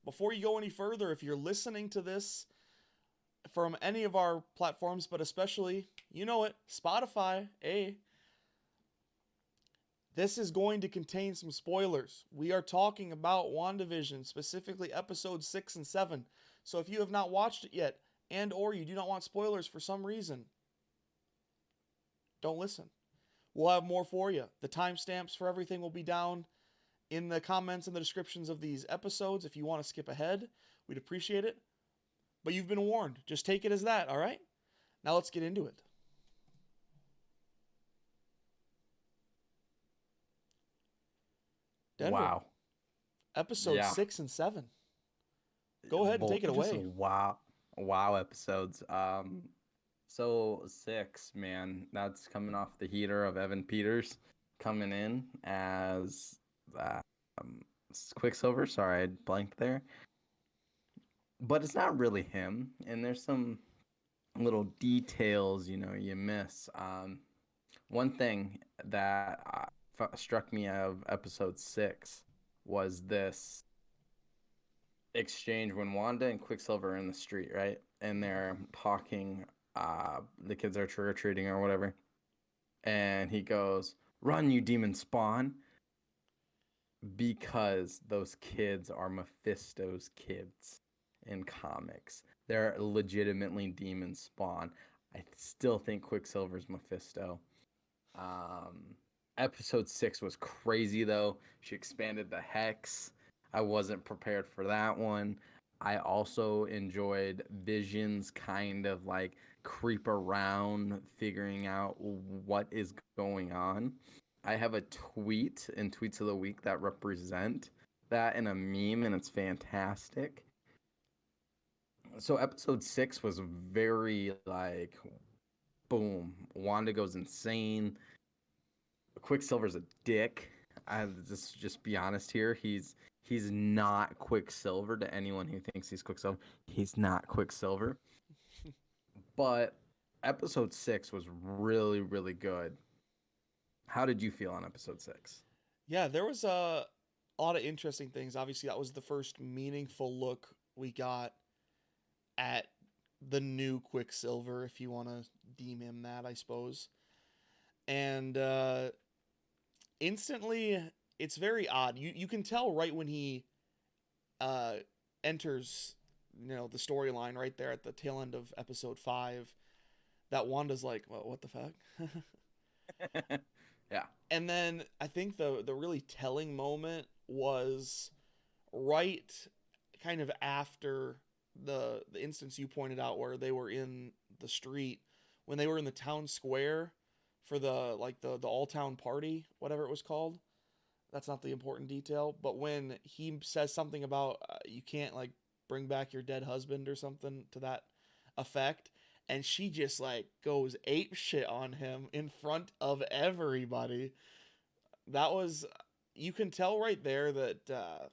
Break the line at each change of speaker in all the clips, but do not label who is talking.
before you go any further, if you're listening to this from any of our platforms, but especially, you know it, Spotify, this is going to contain some spoilers. We are talking about WandaVision, specifically episodes 6 and 7. So if you have not watched it yet, and or you do not want spoilers for some reason, don't listen. We'll have more for you. The timestamps for everything will be down in the comments and the descriptions of these episodes. If you want to skip ahead, we'd appreciate it. But you've been warned. Just take it as that, all right? Now let's get into it. Denver.
Wow.
Episodes 6 and 7. Go ahead and take it away.
Wow episodes. So 6, man. That's coming off the heater of Evan Peters coming in as Quicksilver. Sorry, I blanked there. But it's not really him, and there's some little details, you miss. One thing that struck me of episode 6 was this exchange when Wanda and Quicksilver are in the street, right? And they're talking, the kids are trick-or-treating or whatever. And he goes, "Run, you demon spawn." Because those kids are Mephisto's kids in comics. They're legitimately demon spawn. I still think Quicksilver's Mephisto. Episode 6 was crazy, though. She expanded the Hex. I wasn't prepared for that one. I also enjoyed Vision's kind of like creep around, figuring out what is going on. I have a tweet in Tweets of the Week that represent that in a meme, and it's fantastic. So episode 6 was very like, boom, Wanda goes insane. Quicksilver's a dick. I just be honest here. He's not Quicksilver to anyone who thinks he's Quicksilver. He's not Quicksilver. But episode 6 was really, really good. How did you feel on episode 6?
Yeah, there was a lot of interesting things. Obviously, that was the first meaningful look we got at the new Quicksilver, if you want to deem him that, I suppose. And instantly, it's very odd. You can tell right when he enters, the storyline right there at the tail end of episode 5, that Wanda's like, well, what the fuck?
Yeah.
And then I think the really telling moment was right kind of after the instance you pointed out where they were in the street, when they were in the town square for the all-town party, whatever it was called. That's not the important detail, but when he says something about you can't like bring back your dead husband or something to that effect, and she just like goes ape shit on him in front of everybody. That was, you can tell right there that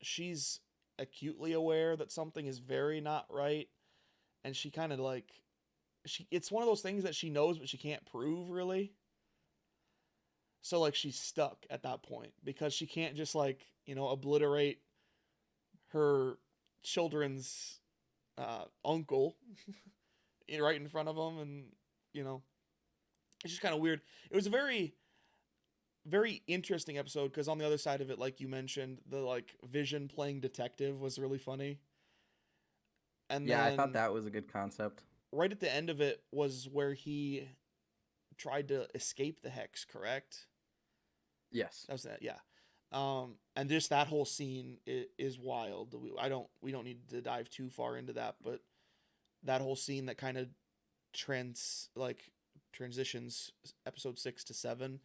she's acutely aware that something is very not right, and she kind of like, it's one of those things that she knows but she can't prove really. So like she's stuck at that point because she can't just like, obliterate her children's uncle right in front of them, and it's just kind of weird. It was a very, very interesting episode because on the other side of it, like you mentioned, the like Vision playing detective was really funny. And
yeah,
then
I thought that was a good concept.
Right at the end of it was where he tried to escape the Hex, correct?
Yes.
That was that, yeah. And just that whole scene is wild. We don't need to dive too far into that, but that whole scene that kind of transitions episode 6 to 7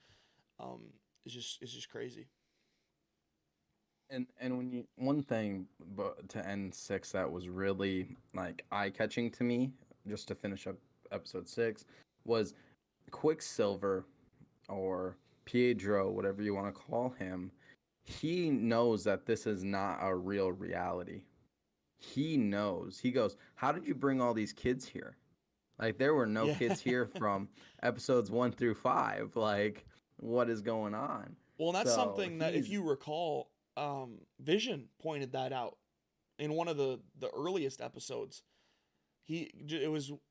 is just crazy.
And one thing to end 6 that was really like eye-catching to me, just to finish up episode 6, was Quicksilver, or Pietro, whatever you want to call him. He knows that this is not a real reality. He knows. He goes, "How did you bring all these kids here? Like, there were no kids here from episodes 1 through 5. Like, what is going on?"
Well, and that's something that, if you recall, Vision pointed that out in one of the earliest episodes. It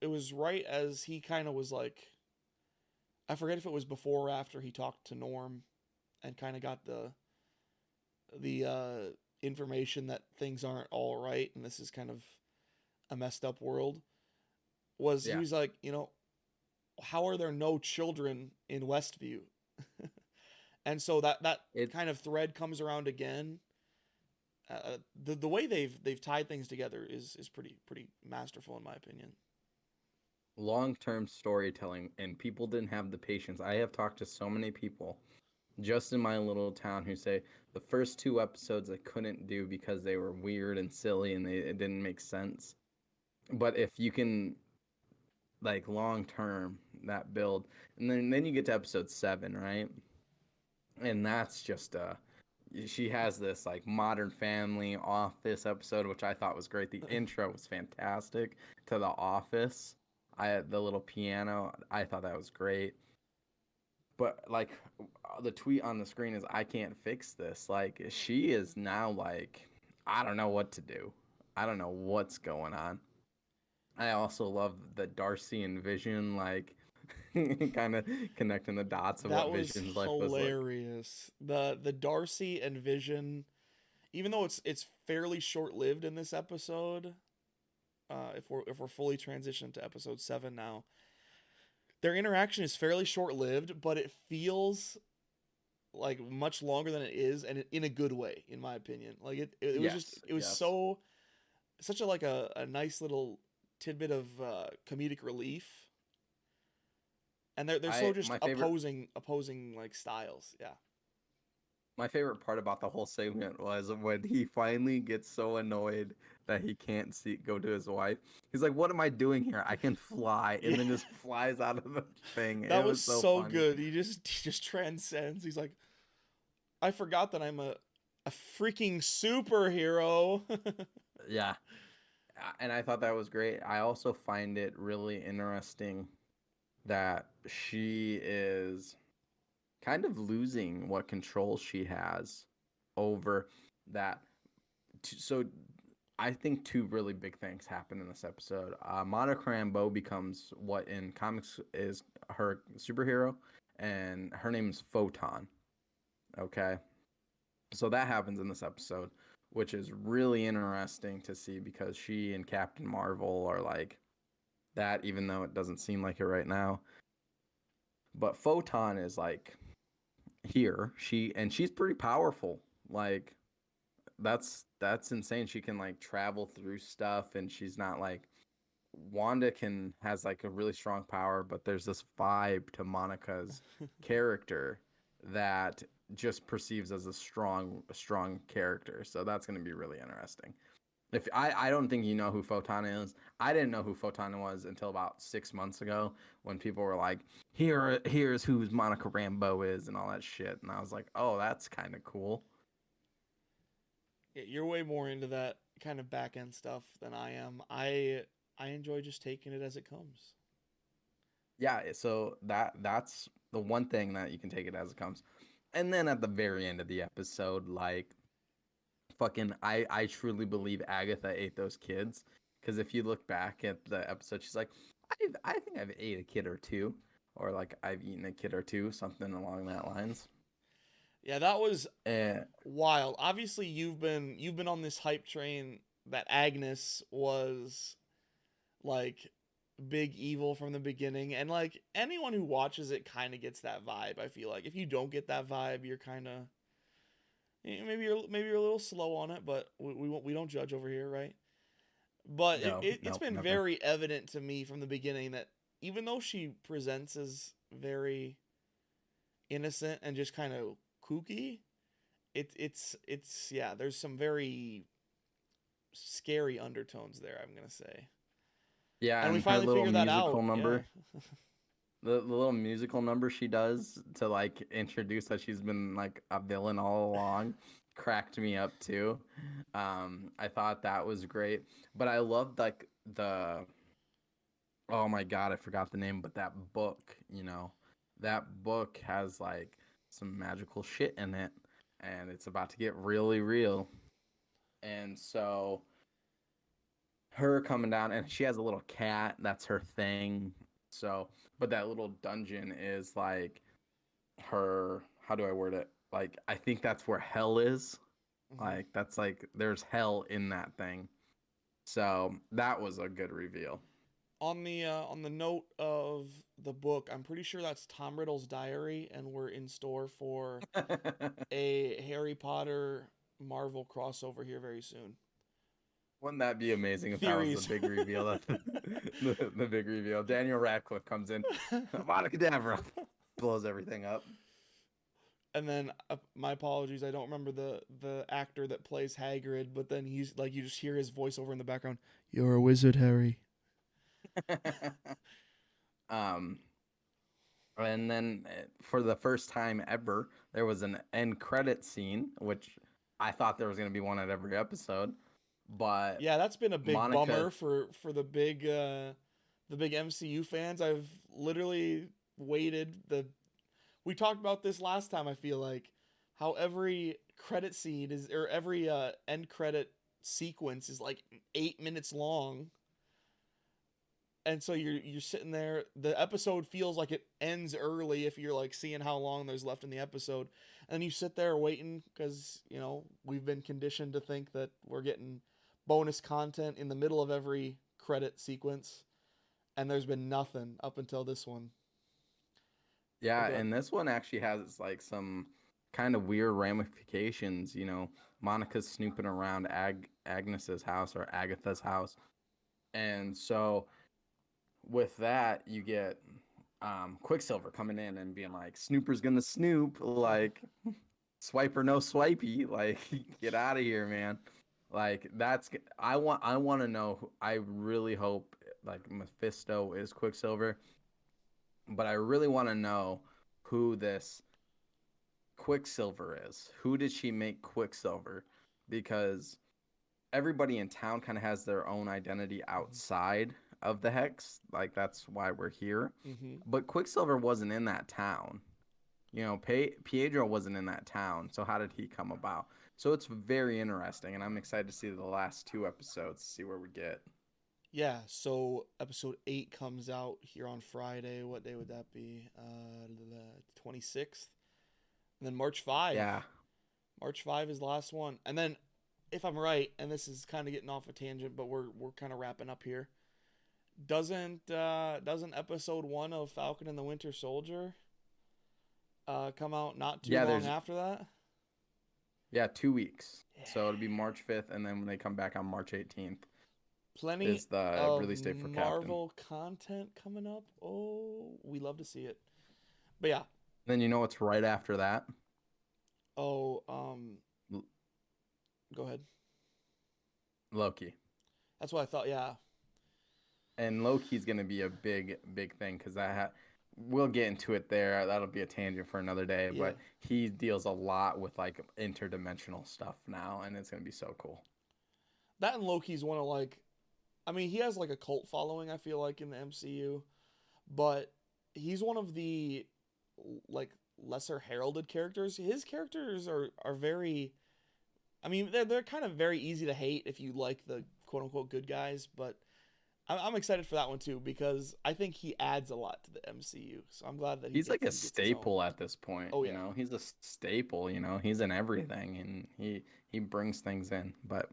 was right as he kind of was like, I forget if it was before or after he talked to Norm and kind of got the information that things aren't all right and this is kind of a messed up world. Was he
Yeah.
was like, how are there no children in Westview? And so that
It
kind of thread comes around again. The way they've tied things together is pretty masterful in my opinion.
long-term storytelling, and people didn't have the patience. I have talked to so many people just in my little town who say the first two episodes I couldn't do because they were weird and silly and it didn't make sense. But if you can, like, long term, that build, and then you get to episode 7, right? And that's just she has this like Modern Family Office episode, which I thought was great. The intro was fantastic to The Office. I had the little piano. I thought that was great. But like the tweet on the screen is, I can't fix this. Like, she is now like, I don't know what to do. I don't know what's going on. I also love the Darcy and Vision, like, kind of connecting the dots of
That
what
was
Vision's life was like.
hilarious. The Darcy and Vision, even though it's fairly short lived in this episode, if we're fully transitioned to episode 7 now, their interaction is fairly short lived, but it feels like much longer than it is, and in a good way, in my opinion. Like it was just
Yes,
it was
yes.
such a nice little tidbit of comedic relief, and they're so
I
just
my favorite
opposing like styles. Yeah.
my favorite part about the whole segment was when he finally gets so annoyed that he can't go to his wife. He's like, "What am I doing here? I can fly," and
Yeah.
then just flies out of the thing.
That
It
was
was so
so
funny.
good. He just transcends. He's like, I forgot that I'm a freaking superhero.
Yeah, and I thought that was great. I also find it really interesting that she is kind of losing what control she has over that. So I think two really big things happen in this episode. Monica Rambeau becomes what in comics is her superhero, and her name is Photon. Okay, so that happens in this episode, which is really interesting to see because she and Captain Marvel are like that, even though it doesn't seem like it right now. But Photon is like here. She's pretty powerful. Like, that's insane. She can like travel through stuff, and she's not like Wanda can has like a really strong power, but there's this vibe to Monica's character that just perceives as a strong character. So that's going to be really interesting. If I don't think you know who Photon is. I didn't know who Photon was until about 6 months ago when people were like, here's who Monica Rambeau is and all that shit. And I was like, oh, that's kind of cool.
Yeah, you're way more into that kind of back end stuff than I am. I enjoy just taking it as it comes.
Yeah, so that's the one thing that you can take it as it comes. And then at the very end of the episode, like, fucking, I truly believe Agatha ate those kids, because if you look back at the episode, she's like, I think I've ate a kid or two, or like I've eaten a kid or two, something along that lines.
Yeah, that was
And
wild. Obviously, you've been on this hype train that Agnes was like big evil from the beginning, and like anyone who watches it kind of gets that vibe. I feel like if you don't get that vibe, you're kind of maybe you're a little slow on it, but we don't judge over here, right? But
no,
it's
no,
been
never.
very evident to me from the beginning that even though she presents as very innocent and just kind of kooky, it's yeah, there's some very scary undertones there, I'm gonna say.
Yeah,
And we
and her
finally
little
figured that
musical
out. Yeah.
number, the little musical number she does to like introduce that she's been like a villain all along, cracked me up too. I thought that was great, but I loved like the, oh my god, I forgot the name, but that book, that book has like some magical shit in it, and it's about to get really real. And so her coming down, and she has a little cat. That's her thing. So, but that little dungeon is like her. How do I word it? Like, I think that's where hell is. Like, that's like there's hell in that thing. So that was a good reveal.
On the note of the book, I'm pretty sure that's Tom Riddle's diary, and we're in store for a Harry Potter Marvel crossover here very soon.
Wouldn't that be amazing if
Theories.
that was the big reveal? The big reveal. Daniel Radcliffe comes in, Monica Davra blows everything up.
And then my apologies, I don't remember the actor that plays Hagrid, but then he's like, you just hear his voiceover in the background. You're a wizard, Harry.
And then for the first time ever, there was an end credit scene, which I thought there was going to be one at every episode, but
yeah, that's been a big bummer for the big MCU fans. I've literally waited we talked about this last time, I feel like, how every credit scene is, or every end credit sequence is like 8 minutes long. And so you're sitting there, the episode feels like it ends early if you're like seeing how long there's left in the episode. And you sit there waiting because, you know, we've been conditioned to think that we're getting bonus content in the middle of every credit sequence. And there's been nothing up until this one.
Yeah, and this one actually has like some kind of weird ramifications. You know, Monica's snooping around Agnes's house or Agatha's house. And so with that, you get Quicksilver coming in and being like, Snooper's gonna snoop, like swipe or no swipey, like get out of here, man. Like I want to know. I really hope like Mephisto is Quicksilver, but I really want to know who this Quicksilver is. Who did she make Quicksilver? Because everybody in town kind of has their own identity outside of the Hex. Like, that's why we're here.
Mm-hmm.
But Quicksilver wasn't in that town. You know, Pietro wasn't in that town. So how did he come about? So it's very interesting, and I'm excited to see the last 2 episodes, see where we get.
Yeah, so episode 8 comes out here on Friday. What day would that be? The 26th. And then March 5.
Yeah.
March 5 is the last one. And then, if I'm right, and this is kind of getting off a tangent, but we're kind of wrapping up here. Doesn't episode 1 of Falcon and the Winter Soldier come out not too long after that?
Yeah, 2 weeks. Yeah. So it'll be March 5th, and then when they come back on March 18th.
Plenty
is the release date for
Marvel
Captain.
Content coming up. Oh, we love to see it. But yeah.
Then you know what's right after that?
Oh, go ahead.
Loki.
That's what I thought, yeah.
And Loki's going to be a big thing because we'll get into it there. That'll be a tangent for another day. Yeah. But he deals a lot with like interdimensional stuff now, and it's going to be so cool.
That and Loki's one of like, I mean, he has like a cult following, I feel like, in the MCU, but he's one of the like lesser heralded characters. His characters are very, I mean, they're kind of very easy to hate if you like the quote unquote good guys, but I'm excited for that one too because I think he adds a lot to the MCU. So I'm glad that
he's like a staple at this point.
Oh yeah,
you know, he's a staple. You know, he's in everything, and he brings things in. But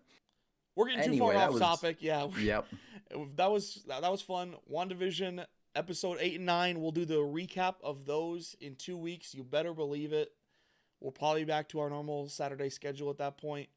we're getting too far off topic. Yeah.
Yep.
That was fun. WandaVision episode 8 and 9. We'll do the recap of those in 2 weeks. You better believe it. We'll probably be back to our normal Saturday schedule at that point.